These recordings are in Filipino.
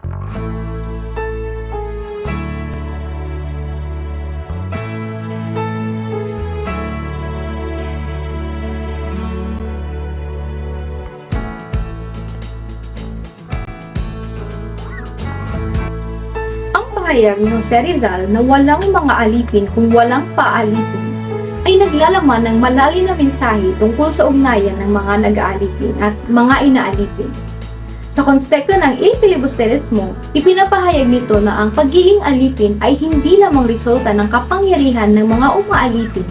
Ang pahayag ni Jose Rizal na walang mga alipin kung walang paalipin ay naglalaman ng malalim na mensahe tungkol sa ugnayan ng mga nag-aalipin at mga inaalipin. Sa konsepto ng Il Filibusterismo, ipinapahayag nito na ang pagiging alipin ay hindi lamang resulta ng kapangyarihan ng mga umaalipin,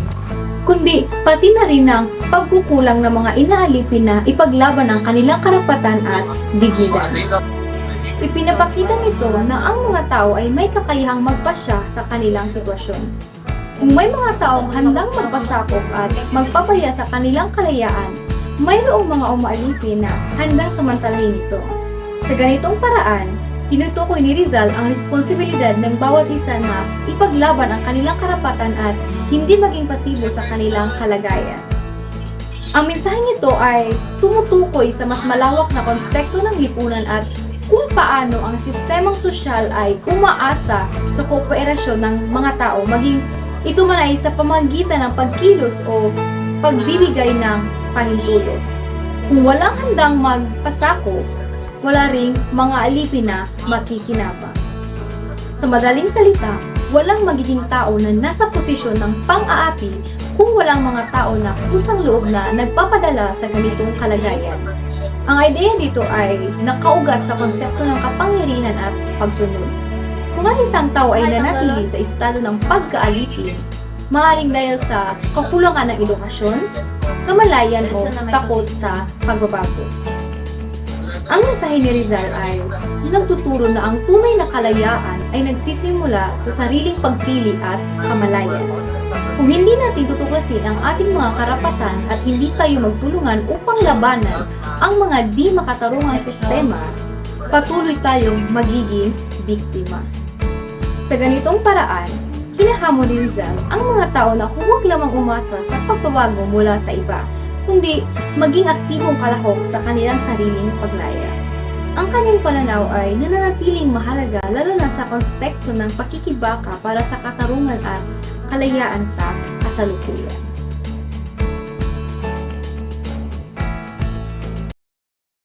kundi pati na rin ng pagkukulang ng mga inaalipin na ipaglaban ang kanilang karapatan at dignidad. Ipinapakita nito na ang mga tao ay may kakayahang magpasya sa kanilang sitwasyon. Kung may mga taong handang magpasakop at magpapaya sa kanilang kalayaan, mayroong mga umaalipin na handang samantalahin ito. Sa ganitong paraan, tinutukoy ni Rizal ang responsibilidad ng bawat isa na ipaglaban ang kanilang karapatan at hindi maging pasibo sa kanilang kalagayan. Ang mensahe nito ay tumutukoy sa mas malawak na konsepto ng lipunan at kung paano ang sistemang sosyal ay umaasa sa kooperasyon ng mga tao, maging ito man ay sa pamamagitan ng pagkilos o pagbibigay ng pahintulot. Kung walang handang magpasako, wala ring mga alipin na makikinabang. Sa madaling salita, walang magiging tao na nasa posisyon ng pang-aapi kung walang mga tao na kusang loob na nagpapadala sa ganitong kalagayan. Ang ideya dito ay nakaugat sa konsepto ng kapangyarihan at pagsunod. Kung ang isang tao ay nanatili sa estado ng pagkaalipin, maaaring dahil sa kakulangan ng edukasyon, kamalayan o takot sa pagbabago. Ang mensahe ni Rizal ay nagtuturo na ang tunay na kalayaan ay nagsisimula sa sariling pagpili at kamalayan. Kung hindi natin tutuklasin ang ating mga karapatan at hindi tayo magtulungan upang labanan ang mga di makatarungang sistema, patuloy tayong magiging biktima. Sa ganitong paraan, hinahamon ni Rizal ang mga tao na huwag lamang umasa sa pagbabago mula sa iba, kundi maging aktibong kalahok sa kanilang sariling paglaya. Ang kanyang pananaw ay nananatiling mahalaga lalo na sa konteksto ng pakikibaka para sa katarungan at kalayaan sa kasalukuyan.